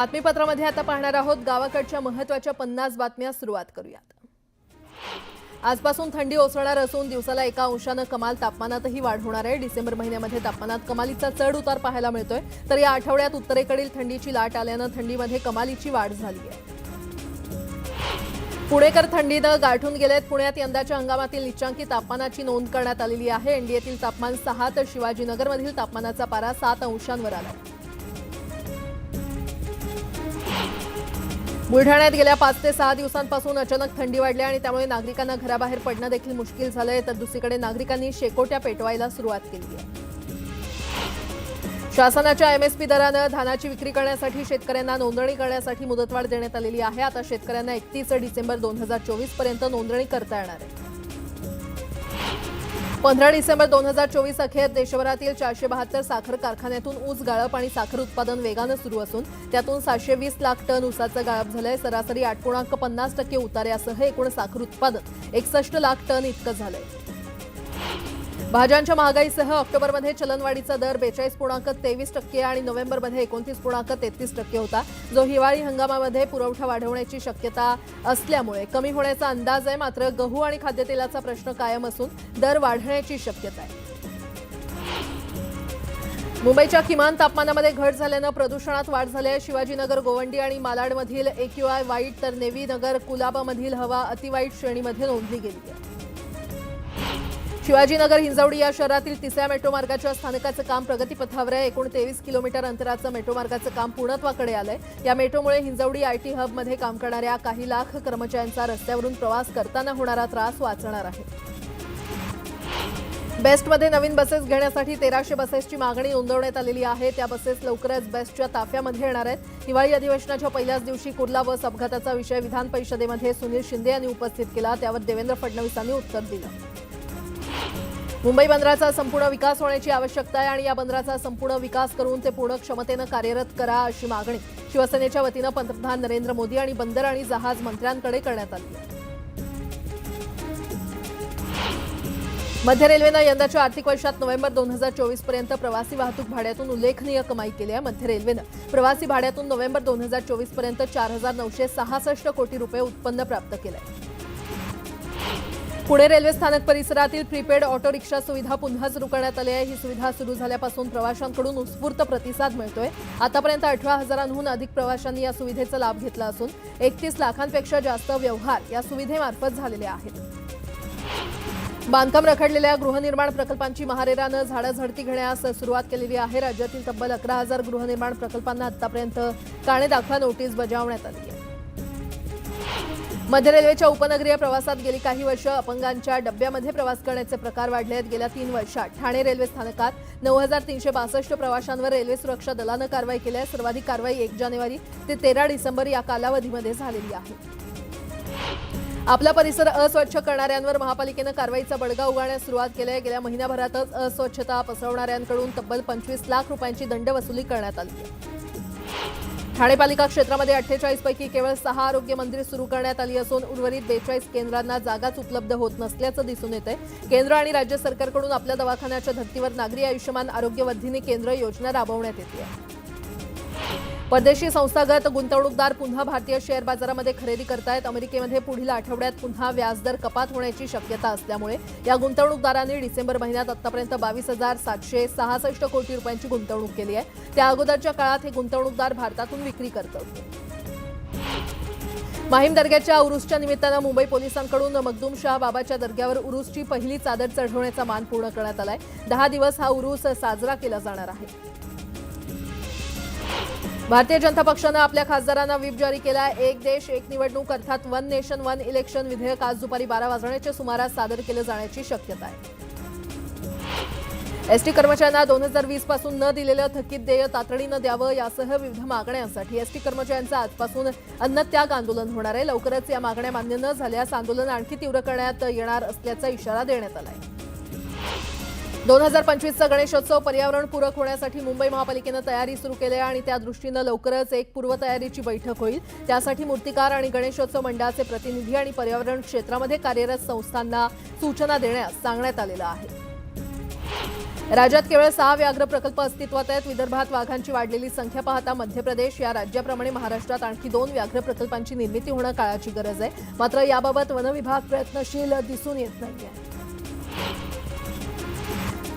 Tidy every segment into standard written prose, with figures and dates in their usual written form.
बातमीपत्रामध्ये आता पाहणार आहोत गावाकडच्या महत्त्वाच्या 50 बातम्या सुरुवात करूयात। आजपासून थंडी ओसरणार असून दिवसाला 1 अंशाने कमाल तापमानातही वाढ होणार आहे। डिसेंबर महिन्यामध्ये तापमानात कमालीचा चढ उतार पाहायला मिळतोय, तर या आठवड्यात उत्तरेकडील थंडीची लाट आल्याने थंडीमध्ये कमालीची वाढ झाली आहे। पुणेकर थंडीनं गाठून गेलेत। पुण्यात यंदाच्या हंगामातील निचांकी तापमानाची नोंद करण्यात आलेली आहे। एनडीएतील तापमान 6 तर शिवाजीनगरमधील तापमानाचा पारा 7 अंशांवर आला। बुलढाण्यात गेल्या 5 ते 6 दिवसांपासून अचानक थंडी वाढली आणि त्यामुळे नागरिकांना घराबाहेर पडणं देखील मुश्किल झालंय, तर दुसरीकडे नागरिकांनी शेकोट्या पेटवायला सुरुवात केली आहे। शासनाच्या एमएसपी दरानं धानाची विक्री करण्यासाठी शेतकऱ्यांना नोंदणी करण्यासाठी मुदतवाढ देण्यात आलेली आहे। आता शेतकऱ्यांना 31 डिसेंबर 2024 पर्यंत नोंदणी करता येणार आहे। 15 डिसेंबर 2024 अखेर देशभरातील 472 साखर कारखान्यातून ऊस गाळप आणि साखर उत्पादन वेगानं सुरू असून त्यातून 720 लाख टन ऊसाचं गाळप झालंय। सरासरी 8.50% उतार्यासह एकूण साखर उत्पादन 61 लाख टन इतकं झालंय। भाज्यांच्या महागाईसह ऑक्टोबरमध्ये चलनवाढीचा दर 42.23% आणि नोव्हेंबरमध्ये 29.33% होता, जो हिवाळी हंगामामध्ये पुरवठा वाढवण्याची शक्यता असल्यामुळे कमी होण्याचा अंदाज आहे। मात्र गहू आणि खाद्यतेलाचा प्रश्न कायम असून दर वाढण्याची शक्यता आहे। मुंबईच्या किमान तापमानामध्ये घट झाल्यानं प्रदूषणात वाढ झाली आहे। शिवाजीनगर, गोवंडी आणि मालाडमधील AQI वाईट तर नेवी नगर, कुलाबामधील हवा अतिवाईट श्रेणीमध्ये नोंदली गेली आहे। शिवाजीनगर हिंजवडी या शहरातील 3ऱ्या मेट्रो मार्गाच्या स्थानकाचं काम प्रगतीपथावर आहे। एकूण 23 किलोमीटर अंतराचं मेट्रो मार्गाचं काम पूर्णत्वाकडे आलंय। या मेट्रोमुळे हिंजवडी IT हबमध्ये काम करणाऱ्या काही लाख कर्मचाऱ्यांचा रस्त्यावरून प्रवास करताना होणारा त्रास वाचणार आहे। बेस्टमध्ये नवीन बसेस घेण्यासाठी 1300 बसेसची मागणी नोंदवण्यात आलेली आहे। त्या बसेस लवकरच बेस्टच्या ताफ्यामध्ये येणार आहेत। हिवाळी अधिवेशनाच्या पहिल्याच दिवशी कुर्ला बस अपघाताचा विषय विधान परिषदेमध्ये सुनील शिंदे यांनी उपस्थित केला, त्यावर देवेंद्र फडणवीसांनी उत्तर दिलं। मुंबई बंदराचा संपूर्ण विकास होण्याची आवश्यकता आहे आणि या बंदराचा संपूर्ण विकास करून ते पूर्ण क्षमतेनं कार्यरत करा, अशी मागणी शिवसेनेच्या वतीनं पंतप्रधान नरेंद्र मोदी आणि बंदर आणि जहाज मंत्र्यांकडे करण्यात आली आहे। मध्य रेल्वेनं यंदाच्या आर्थिक वर्षात नोव्हेंबर 2024 पर्यंत प्रवासी वाहतूक भाड्यातून उल्लेखनीय कमाई केली आहे। मध्य रेल्वेनं प्रवासी भाड्यातून नोव्हेंबर 2024 पर्यंत 4,966 कोटी रुपये उत्पन्न प्राप्त केलं आहे। पुणे रेल्वे स्थानक परिसरातील प्रीपेड ऑटो रिक्षा सुविधा पुन्हा सुरू करण्यात आली आहे। ही सुविधा सुरू झाल्यापासून प्रवाशांकडून उत्स्फूर्त प्रतिसाद मिळतोय। आतापर्यंत 18,000हून अधिक प्रवाशांनी या सुविधेचा लाभ घेतला असून 31 लाखांपेक्षा जास्त व्यवहार या सुविधेमार्फत झालेले आहेत। बांधकाम रखडलेल्या गृहनिर्माण प्रकल्पांची महारेरानं झाडाझडती घेण्यास सुरुवात केलेली आहे। राज्यातील तब्बल 11,000 गृहनिर्माण प्रकल्पांना आतापर्यंत काणे दाखवा नोटीस बजावण्यात आली आहे। मध्य रेल्वेच्या उपनगरीय प्रवासात गेली काही वर्ष अपंगांच्या डब्यामध्ये प्रवास करण्याचे प्रकार वाढले आहेत। गेल्या 3 वर्षात ठाणे रेल्वे स्थानकात 9,362 प्रवाशांवर रेल्वे सुरक्षा दलानं कारवाई केली आहे। सर्वाधिक कारवाई 1 जानेवारी ते 13 डिसेंबर या कालावधीमध्ये झालेली आहे। आपला परिसर अस्वच्छ करणाऱ्यांवर महापालिकेनं कारवाईचा बडगा उगारण्यास सुरुवात केली आहे। गेल्या महिन्याभरातच अस्वच्छता पसरवणाऱ्यांकडून तब्बल 25 लाख रुपयांची दंड वसुली करण्यात आली आहे। ठाणे पालिका क्षेत्रामध्ये 48 पैकी केवळ 6 आरोग्य मंदिर सुरू करण्यात आली असून उर्वरित 42 केंद्रांना जागाच उपलब्ध होत नसल्याचं दिसून येतंय। केंद्र आणि राज्य सरकारकडून आपल्या दवाखान्याच्या धर्तीवर नागरी आयुष्यमान आरोग्य वर्धिनी केंद्र योजना राबवण्यात येते। परदेशी संस्थागत गुंतवणूकदार पुन्हा भारतीय शेअर बाजारामध्ये खरेदी करतायत। अमेरिकेमध्ये पुढील आठवड्यात पुन्हा व्याजदर कपात होण्याची शक्यता असल्यामुळे या गुंतवणूकदारांनी डिसेंबर महिन्यात आतापर्यंत 22,766 कोटी रुपयांची गुंतवणूक केली आहे। त्या अगोदरच्या काळात हे गुंतवणूकदार भारतातून विक्री करतात। माहीम दर्ग्याच्या उरूसच्या निमित्तानं मुंबई पोलिसांकडून मखदूम शाह बाबाच्या दर्ग्यावर उरूसची पहिली चादर चढवण्याचा मान पूर्ण करण्यात आलाय। 10 दिवस हा उरूस साजरा केला जाणार आहे। भारतीय जनता पक्षानं आपल्या खासदारांना व्हीप जारी केला आहे। एक देश एक निवडणूक अर्थात वन नेशन वन इलेक्शन विधेयक आज दुपारी 12 वाजण्याच्या सुमारास सादर केलं जाण्याची शक्यता आहे। एसटी कर्मचाऱ्यांना 2020 पासून न दिलेलं थकीत देय तातडीनं द्यावं यासह विविध मागण्यांसाठी एसटी कर्मचाऱ्यांचं आजपासून अन्नत्याग आंदोलन होणार आहे। लवकरच या मागण्या मान्य न झाल्यास आंदोलन आणखी तीव्र करण्यात येणार असल्याचा इशारा देण्यात आला आहे। 2025चा गणेशोत्सव पर्यावरणपूरक होण्यासाठी मुंबई महापालिकेनं तयारी सुरू केली आहे आणि त्या दृष्टीनं लवकरच एक पूर्वतयारीची बैठक होईल। त्यासाठी मूर्तिकार आणि गणेशोत्सव मंडळाचे प्रतिनिधी आणि पर्यावरण क्षेत्रामध्ये कार्यरत संस्थांना सूचना देण्यास सांगण्यात आलेलं आहे। राज्यात केवळ 6 व्याघ्र प्रकल्प अस्तित्वात आहेत. विदर्भात वाघांची वाढलेली संख्या पाहता मध्य प्रदेश या राज्याप्रमाणे महाराष्ट्रात आणखी 2 व्याघ्र प्रकल्पांची निर्मिती होणं काळाची गरज आहे. मात्र याबाबत वन विभाग प्रयत्नशील दिसून येत नाहीये.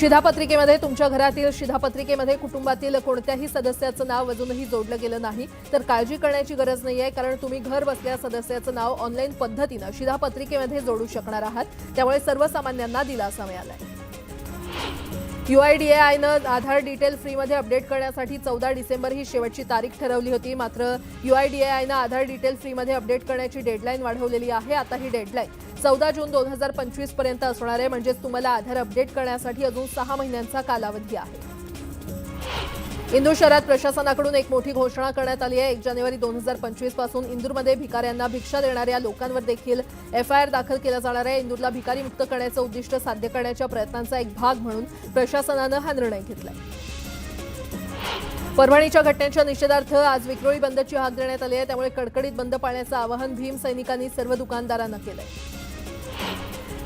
शिधापत्रिकेमध्ये तुमच्या घरातील शिधापत्रिकेमध्ये कुटुंबातील कोणत्याही सदस्याचं नाव अजूनही जोडलं गेलं नाही तर काळजी करण्याची गरज नाहीये, कारण तुम्ही घर बसल्या सदस्याचं नाव ऑनलाईन पद्धतीनं शिधापत्रिकेमध्ये जोडू शकणार आहात. त्यामुळे सर्वसामान्यांना दिलासा मिळालाय. UIDAIनं आधार डिटेल फ्रीमध्ये अपडेट करण्यासाठी 14 डिसेंबर ही शेवटची तारीख ठरवली होती. मात्र UIDAIनं आधार डिटेल फ्रीमध्ये अपडेट करण्याची डेडलाईन वाढवलेली आहे. आता ही डेडलाईन 14 जून 2025 पर्यंत असणार आहे. म्हणजेच तुम्हाला आधार अपडेट करण्यासाठी अजून 6 महिन्यांचा कालावधी आहे. इंदूर शहरात प्रशासनाकडून एक मोठी घोषणा करण्यात आली आहे. 1 जानेवारी 2025 पासून इंदूरमध्ये भिकाऱ्यांना भिक्षा देणाऱ्या लोकांवर देखील FIR दाखल केला जाणार आहे. इंदूरला भिकारी मुक्त करण्याचं उद्दिष्ट साध्य करण्याच्या प्रयत्नांचा एक भाग म्हणून प्रशासनानं हा निर्णय घेतलाय. परभणीच्या घटनेच्या निषेधार्थ आज विक्रोळी बंदची हाक देण्यात आली आहे. त्यामुळे कडकडीत बंद पाळण्याचं आवाहन भीम सैनिकांनी सर्व दुकानदारांना केलंय.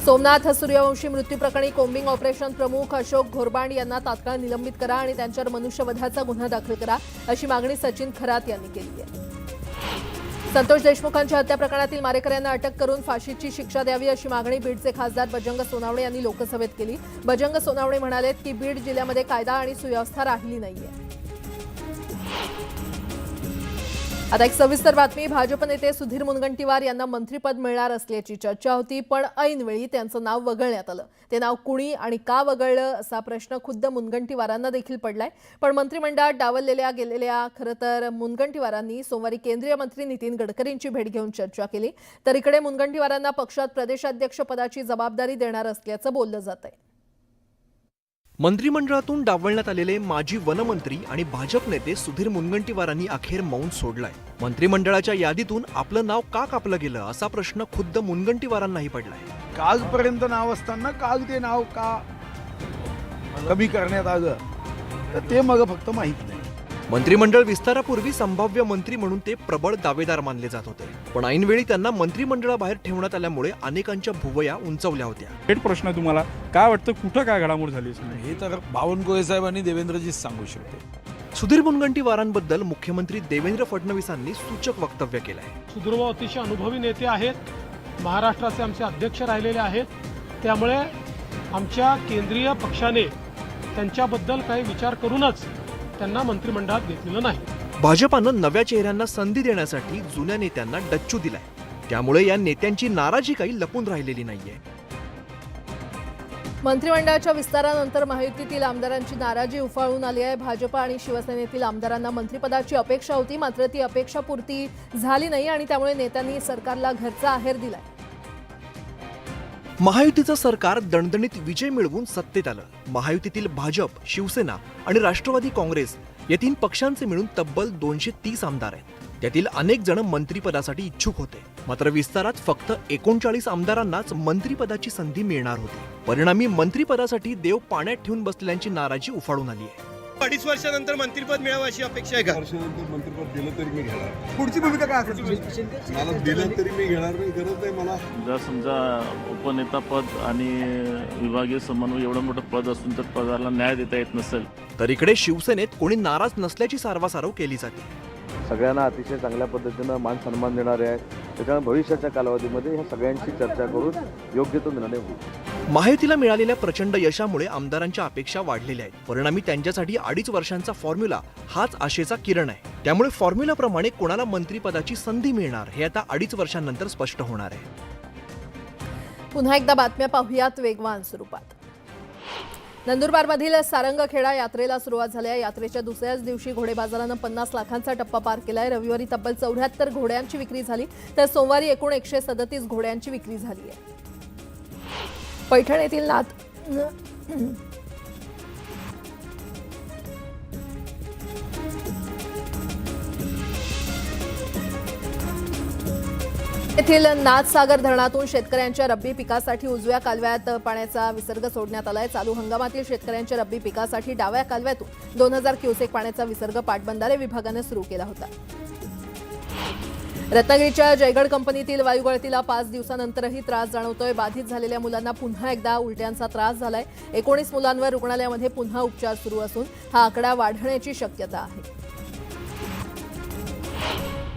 सोमनाथ सूर्यवंशी मृत्यू प्रकरणी कोम्बिंग ऑपरेशन प्रमुख अशोक घोरबांड यांना तात्काळ निलंबित करा आणि त्यांच्यावर मनुष्यवधाचा गुन्हा दाखल करा, अशी मागणी सचिन खरात यांनी केली आहे. संतोष देशमुखांच्या हत्या प्रकरणातील मारेकऱ्यांना अटक करून फाशीची शिक्षा द्यावी, अशी मागणी बीडचे खासदार बजरंग सोनावणे यांनी लोकसभेत केली. बजरंग सोनावणे म्हणालेत की बीड जिल्ह्यामध्ये कायदा आणि सुव्यवस्था राहिली नाहीये. आता एक सविस्तर बातमी. भाजप नेते सुधीर मुनगंटीवार यांना मंत्रिपद मिळणार असल्याची चर्चा होती, पण ऐनवेळी त्यांचं नाव वगळण्यात आलं. ते नाव कुणी आणि का वगळलं असा प्रश्न खुद्द मुनगंटीवारांना देखील पडलाय. पण मंत्रिमंडळात डावललेल्या गेलेल्या खरं तर मुनगंटीवारांनी सोमवारी केंद्रीय मंत्री नितीन गडकरींची भेट घेऊन चर्चा केली. तर इकडे मुनगंटीवारांना पक्षात प्रदेशाध्यक्ष पदाची जबाबदारी देणार असल्याचं बोललं जात आहे. मंत्रिमंडळातून डावलण्यात आलेले माजी वनमंत्री आणि भाजप नेते सुधीर मुनगंटीवारांनी अखेर मौन सोडलाय. मंत्रिमंडळाच्या यादीतून आपलं नाव का कापलं गेलं असा प्रश्न खुद्द मुनगंटीवारांनाही पडलाय. कालपर्यंत नाव असताना काल ते नाव का कमी करण्यात आलं तर ते मग फक्त माहित नाही. मंत्रिमंडळ विस्तारापूर्वी संभाव्य मंत्री म्हणून ते प्रबळ दावेदार मानले जात होते, पण ऐनवेळी त्यांना मंत्रिमंडळाबाहेर ठेवण्यात आल्यामुळे अनेकांच्या भुवया उंचावल्या होत्या. थेट प्रश्न तुम्हाला काय वाटतं, कुठं काय घडामोड झाली? हे तर बावनकुळे साहेब आणि देवेंद्रजीच सांगू शकते. सुधीर मुनगंटीवारांबद्दल मुख्यमंत्री देवेंद्र फडणवीसांनी सूचक वक्तव्य केलंय. सुदूरभाऊ अतिशय अनुभवी नेते आहेत, महाराष्ट्राचे आमचे अध्यक्ष राहिलेले आहेत. त्यामुळे आमच्या केंद्रीय पक्षाने त्यांच्याबद्दल काही विचार करूनच त्यांना मंत्रिमंडळात घेतलेलं नाही. भाजपानं नव्या चेहऱ्यांना संधी देण्यासाठी जुन्या नेत्यांना डच्चू दिलाय. त्यामुळे या नेत्यांची नाराजी काही लपून राहिलेली नाहीये. मंत्रिमंडळाच्या विस्तारानंतर महायुतीतील आमदारांची नाराजी उफाळून आली आहे. भाजप आणि शिवसेनेतील आमदारांना मंत्रिपदाची अपेक्षा होती, मात्र ती अपेक्षा पूर्ती झाली नाही आणि त्यामुळे नेत्यांनी सरकारला घरचा आहेर दिलाय. महायुतीचं सरकार दणदणीत विजय मिळवून सत्तेत आलं. महायुतीतील भाजप, शिवसेना आणि राष्ट्रवादी काँग्रेस या 3 पक्षांचे मिळून तब्बल 230 आमदार आहेत. त्यातील अनेक जण मंत्रिपदासाठी इच्छुक होते. मात्र विस्तारात फक्त 39 आमदारांनाच मंत्रिपदाची संधी मिळणार होती. परिणामी मंत्रिपदासाठी देव पाण्यात ठेवून बसलेल्यांची नाराजी उफाळून आली आहे. 2.5 वर्षानंतर मंत्रिपद मिळावं अशी अपेक्षा आहे का? वर्षानंतर मंत्रिपद दिलं तरी मी घेणार. पुढची भूमिका काय असेल? मला दिलं तरी मी घेणार नाही. गरज आहे मला. जर समजा उपनेता पद आणि विभागीय समन्वय एवढं मोठं पद असून तर पदाला न्याय देता येत नसेल तर इकडे शिवसेनेत कोणी नाराज नसल्याची सारवासारव केली जाते. सगळ्यांना अतिशय चांगल्या पद्धतीनं मान सन्मान देणारे आहेत. त्याच्यामुळे भविष्याच्या कालावधीमध्ये ह्या सगळ्यांची चर्चा करून योग्य तो निर्णय होईल. महायुतीला मिळालेल्या प्रचंड यशामुळे आमदारांच्या अपेक्षा वाढलेल्या आहेत. परिणामी त्यांच्यासाठी 2.5 वर्षांचा फॉर्म्युला हाच आशेचा किरण आहे. त्यामुळे फॉर्म्युलाप्रमाणे कोणाला मंत्रिपदाची संधी मिळणार हे आता 2.5 वर्षांनंतर स्पष्ट होणार आहे. पुन्हा एकदा बातम्या पाहूयात वेगवान स्वरूपात. नंदुरबारमधील सारंगखेडा यात्रेला सुरुवात झाली आहे. यात्रेच्या दुसऱ्याच दिवशी घोडे बाजारानं 50 लाखांचा टप्पा पार केलाय. रविवारी तब्बल 74 घोड्यांची विक्री झाली, तर सोमवारी एकूण 137 घोड्यांची विक्री झाली आहे. पैठण येथील येथील नाथसागर धरणातून शेतकऱ्यांच्या रब्बी पिकासाठी उजव्या कालव्यात पाण्याचा विसर्ग सोडण्यात आलाय. चालू हंगामातील शेतकऱ्यांच्या रब्बी पिकासाठी डाव्या कालव्यातून 2000 क्युसेक पाण्याचा विसर्ग पाटबंधारे विभागाने सुरू केला होता. रत्नागिरीच्या जयगड कंपनीतील वायुगळतीला 5 दिवसानंतरही त्रास जाणवतोय. बाधित झालेल्या मुलांना पुन्हा एकदा उलट्यांचा त्रास झालाय. 19 मुलांवर रुग्णालयामध्ये पुन्हा उपचार सुरू असून हा आकडा वाढण्याची शक्यता आहे.